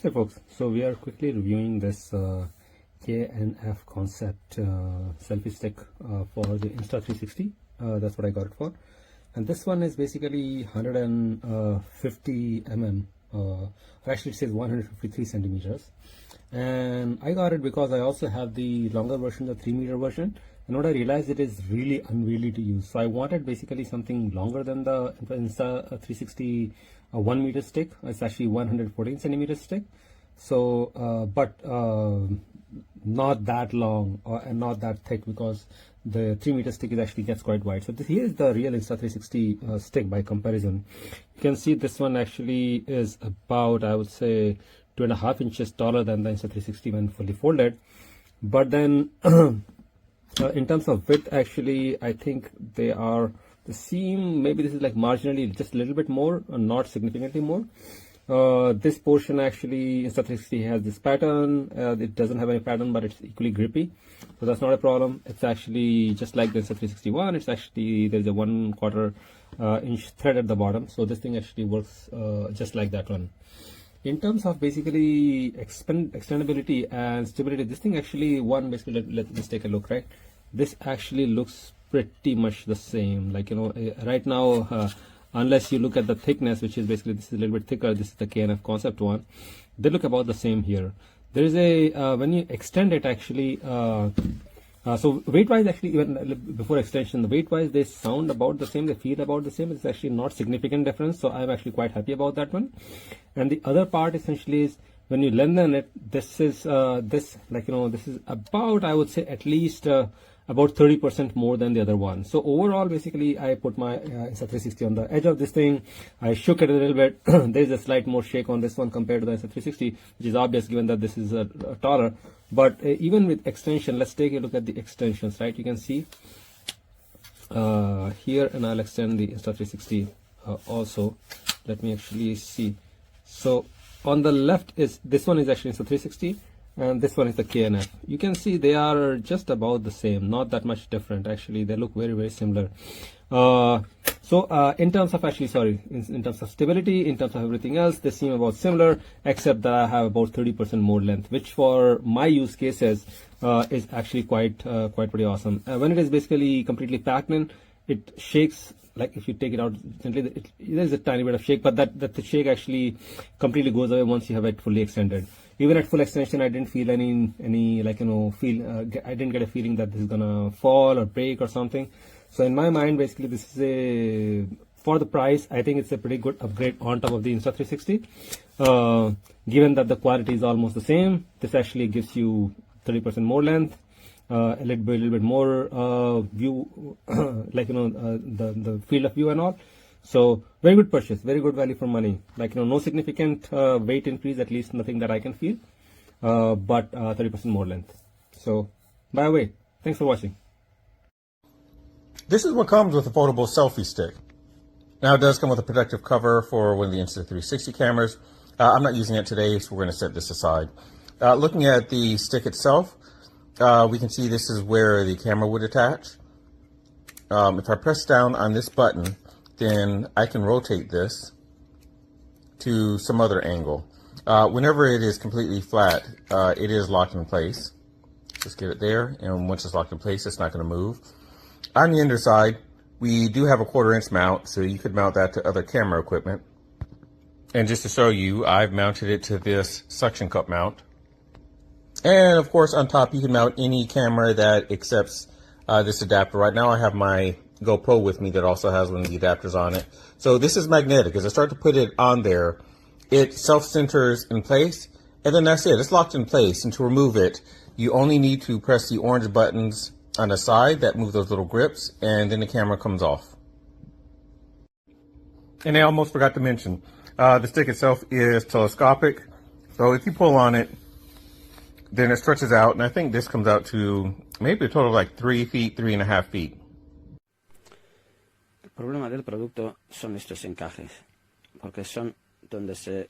Hey folks, so we are quickly reviewing this K&F concept selfie stick for the Insta360. That's what I got it for. And this one is basically 150 actually it says 153 centimeters. And I got it because I also have the longer version, the 3-meter version. And what I realized, it is really unwieldy to use. So I wanted basically something longer than the Insta360 1-meter stick. It's actually 114 centimeter stick. So, not that long and not that thick, because the 3-meter stick actually gets quite wide. So here is the real Insta360 stick by comparison. You can see this one actually is about, I would say, 2.5 inches taller than the Insta360 when fully folded. But then in terms of width, actually, I think they are the same. Maybe this is like marginally just a little bit more, not significantly more. This portion actually, Insta360 has this pattern. It doesn't have any pattern, but it's equally grippy, so that's not a problem. It's actually just like the Insta360 one. It's actually, there's a 1/4 inch thread at the bottom, so this thing actually works just like that one. In terms of basically extendability and stability, this thing actually, let's take a look, right? This actually looks pretty much the same. Like, you know, right now, unless you look at the thickness, which is basically, this is a little bit thicker, this is the K&F concept one, they look about the same here. There is a, when you extend it actually, so weight-wise, actually, even before extension, the weight-wise, they sound about the same, they feel about the same. It's actually not significant difference, so I'm actually quite happy about that one. And the other part essentially is, when you lengthen it, this is, this is about, I would say, at least about 30% more than the other one. So overall, basically, I put my Insta360 on the edge of this thing. I shook it a little bit. There's a slight more shake on this one compared to the Insta360, which is obvious given that this is taller. But even with extension, let's take a look at the extensions, right? You can see here, and I'll extend the Insta360 also. Let me actually see. So on the left is, this one is actually Insta360, and this one is the K&F. You can see they are just about the same, not that much different. Actually, they look very, very similar. In terms of in terms of stability, in terms of everything else, they seem about similar, except that I have about 30% more length, which for my use cases is actually quite pretty awesome. When it is basically completely packed in, it shakes. Like if you take it out gently, there's a tiny bit of shake, but that the shake actually completely goes away once you have it fully extended. Even at full extension, I didn't feel any like, you know, I didn't get a feeling that this is gonna fall or break or something. So in my mind, basically, this is for the price, I think it's a pretty good upgrade on top of the Insta360. Given that the quality is almost the same, this actually gives you 30% more length. A little bit more view, like, you know, the field of view and all. So very good purchase, very good value for money. Like, you know, no significant weight increase, at least nothing that I can feel, but 30% more length. So by the way, thanks for watching. This is what comes with a foldable selfie stick. Now it does come with a protective cover for one of the Insta360 cameras. I'm not using it today, so we're going to set this aside. Looking at the stick itself, we can see this is where the camera would attach. If I press down on this button, then I can rotate this to some other angle. Whenever it is completely flat, it is locked in place. Just get it there, and once it's locked in place, it's not going to move. On the underside, we do have a 1/4 inch mount, so you could mount that to other camera equipment. And just to show you, I've mounted it to this suction cup mount. And of course, on top, you can mount any camera that accepts this adapter. Right now, I have my GoPro with me that also has one of the adapters on it. So this is magnetic. As I start to put it on there, it self-centers in place, and then that's it. It's locked in place. And to remove it, you only need to press the orange buttons on the side that move those little grips, and then the camera comes off. And I almost forgot to mention, the stick itself is telescopic. So if you pull on it, then it stretches out, and I think this comes out to maybe a total of like 3 feet, 3.5 feet. El problema del producto son estos encajes, porque son donde se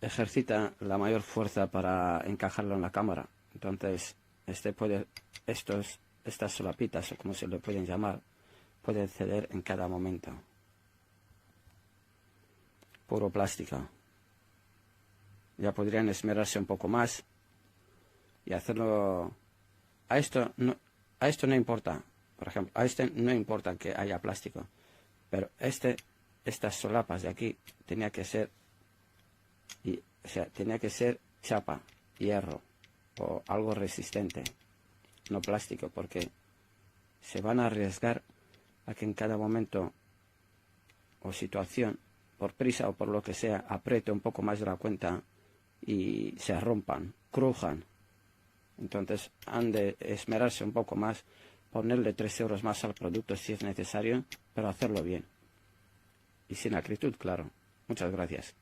ejercita la mayor fuerza para encajarlo en la cámara. Entonces, estas solapitas, o como se le pueden llamar, pueden ceder en cada momento. Puro plástico. ya podrían esmerarse un poco más y hacerlo. A esto no importa, por ejemplo, a este no importa que haya plástico, pero estas solapas de aquí tenía que ser chapa, hierro o algo resistente, no plástico, porque se van a arriesgar a que en cada momento o situación, por prisa o por lo que sea, apriete un poco más de la cuenta y se rompan, crujan. Entonces han de esmerarse un poco más, ponerle 3 euros más al producto si es necesario, pero hacerlo bien y sin acritud, claro. Muchas gracias.